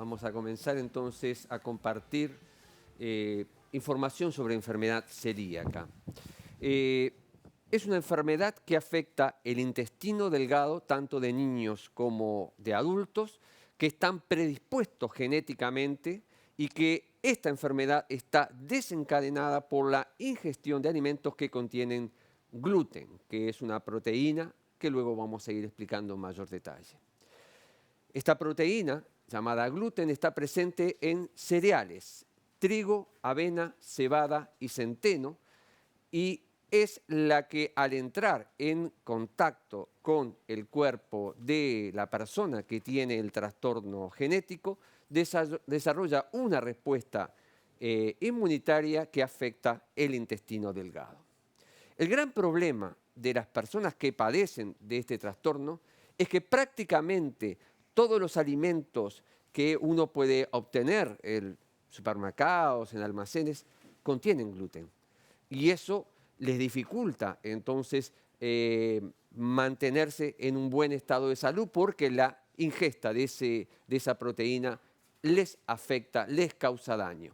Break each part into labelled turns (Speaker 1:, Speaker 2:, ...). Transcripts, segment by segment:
Speaker 1: Vamos a comenzar entonces a compartir información sobre enfermedad celíaca. Es una enfermedad que afecta el intestino delgado tanto de niños como de adultos que están predispuestos genéticamente y que esta enfermedad está desencadenada por la ingestión de alimentos que contienen gluten, que es una proteína que luego vamos a ir explicando en mayor detalle. Esta proteína, llamada gluten, está presente en cereales, trigo, avena, cebada y centeno, y es la que al entrar en contacto con el cuerpo de la persona que tiene el trastorno genético, desarrolla una respuesta inmunitaria que afecta el intestino delgado. El gran problema de las personas que padecen de este trastorno es que prácticamente todos los alimentos que uno puede obtener en supermercados, en almacenes, contienen gluten. Y eso les dificulta entonces mantenerse en un buen estado de salud porque la ingesta de esa proteína les afecta, les causa daño.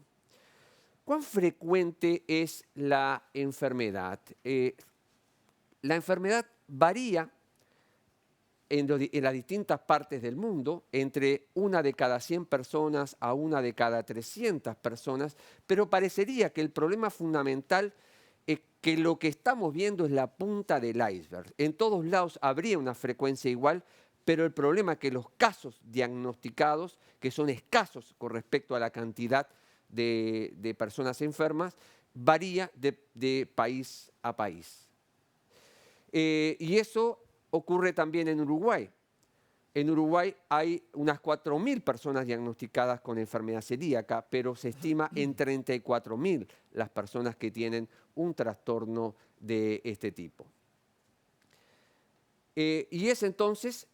Speaker 1: ¿Cuán frecuente es la enfermedad? La enfermedad varía en las distintas partes del mundo, entre 1 de cada 100 personas a 1 de cada 300 personas, pero parecería que el problema fundamental es que lo que estamos viendo es la punta del iceberg. En todos lados habría una frecuencia igual, pero el problema es que los casos diagnosticados, que son escasos con respecto a la cantidad de personas enfermas, varía de país a país. Y eso ocurre también en Uruguay. En Uruguay hay unas 4.000 personas diagnosticadas con enfermedad celíaca, pero se estima en 34.000 las personas que tienen un trastorno de este tipo. Y es entonces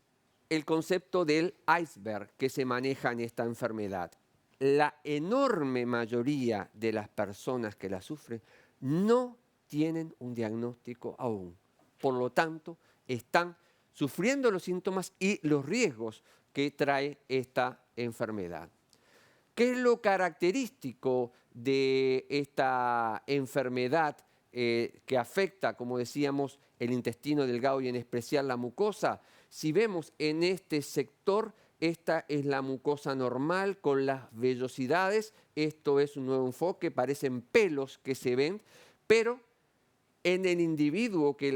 Speaker 1: el concepto del iceberg que se maneja en esta enfermedad. La enorme mayoría de las personas que la sufren no tienen un diagnóstico aún. Por lo tanto, están sufriendo los síntomas y los riesgos que trae esta enfermedad. ¿Qué es lo característico de esta enfermedad que afecta, como decíamos, el intestino delgado y en especial la mucosa? Si vemos en este sector, esta es la mucosa normal con las vellosidades. Esto es un nuevo enfoque, parecen pelos que se ven, pero en el individuo que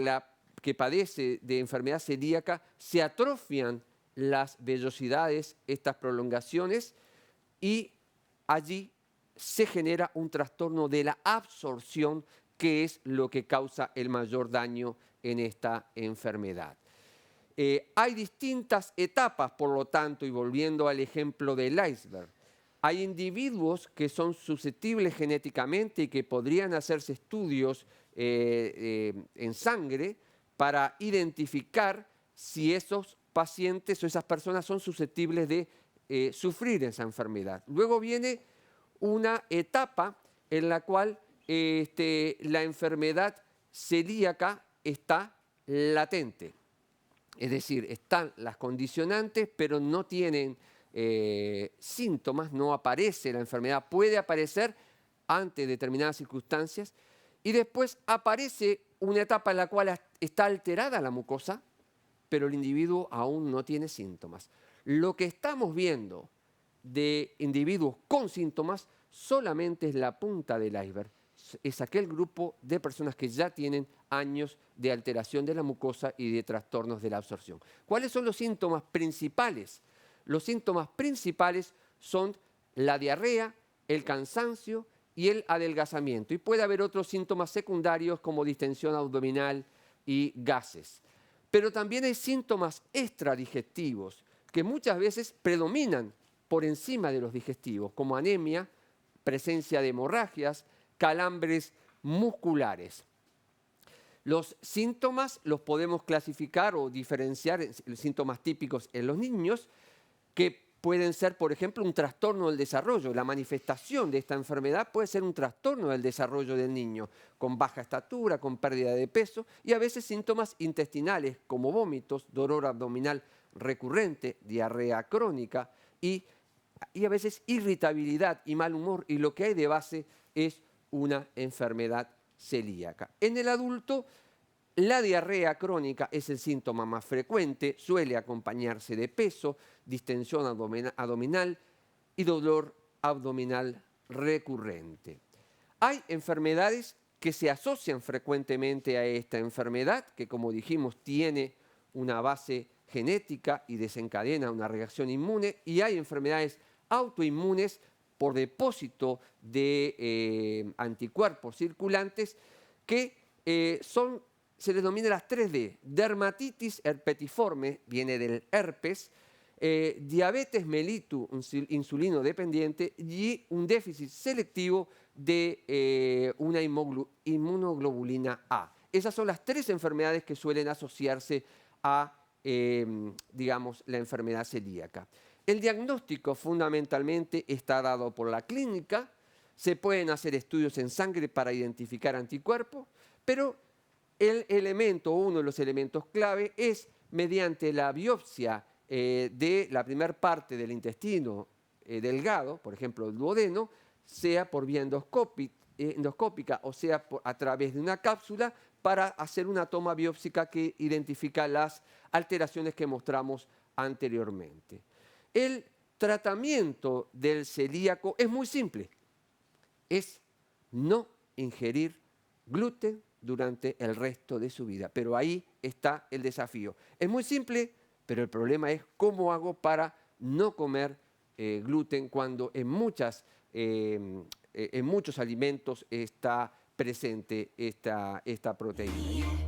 Speaker 1: padece de enfermedad celíaca se atrofian las vellosidades, estas prolongaciones, y allí se genera un trastorno de la absorción, que es lo que causa el mayor daño en esta enfermedad. Hay distintas etapas, por lo tanto, y volviendo al ejemplo del iceberg, hay individuos que son susceptibles genéticamente y que podrían hacerse estudios en sangre para identificar si esos pacientes o esas personas son susceptibles de sufrir esa enfermedad. Luego viene una etapa en la cual la enfermedad celíaca está latente. Es decir, están las condicionantes, pero no tienen síntomas, no aparece la enfermedad. Puede aparecer ante determinadas circunstancias y después aparece una etapa en la cual está alterada la mucosa, pero el individuo aún no tiene síntomas. Lo que estamos viendo de individuos con síntomas solamente es la punta del iceberg. Es aquel grupo de personas que ya tienen años de alteración de la mucosa y de trastornos de la absorción. ¿Cuáles son los síntomas principales? Los síntomas principales son la diarrea, el cansancio y el adelgazamiento. Y puede haber otros síntomas secundarios como distensión abdominal y gases. Pero también hay síntomas extradigestivos que muchas veces predominan por encima de los digestivos, como anemia, presencia de hemorragias, calambres musculares. Los síntomas los podemos clasificar o diferenciar en síntomas típicos en los niños, que pueden ser, por ejemplo, un trastorno del desarrollo. La manifestación de esta enfermedad puede ser un trastorno del desarrollo del niño, con baja estatura, con pérdida de peso, y a veces síntomas intestinales, como vómitos, dolor abdominal recurrente, diarrea crónica y y a veces irritabilidad y mal humor, y lo que hay de base es una enfermedad celíaca. En el adulto, la diarrea crónica es el síntoma más frecuente, suele acompañarse de peso, distensión abdominal y dolor abdominal recurrente. Hay enfermedades que se asocian frecuentemente a esta enfermedad, que como dijimos tiene una base genética y desencadena una reacción inmune, y hay enfermedades autoinmunes por depósito de anticuerpos circulantes que se les denomina las 3D: dermatitis herpetiforme, viene del herpes, diabetes mellitus insulino dependiente y un déficit selectivo de una inmunoglobulina A. Esas son las 3 enfermedades que suelen asociarse a, digamos, la enfermedad celíaca. El diagnóstico fundamentalmente está dado por la clínica, se pueden hacer estudios en sangre para identificar anticuerpos, pero uno de los elementos clave es mediante la biopsia de la primera parte del intestino delgado, por ejemplo el duodeno, sea por vía endoscópica o sea a través de una cápsula, para hacer una toma biópsica que identifica las alteraciones que mostramos anteriormente. El tratamiento del celíaco es muy simple, es no ingerir gluten durante el resto de su vida, pero ahí está el desafío. Es muy simple, pero el problema es cómo hago para no comer gluten cuando en muchos alimentos está presente esta proteína.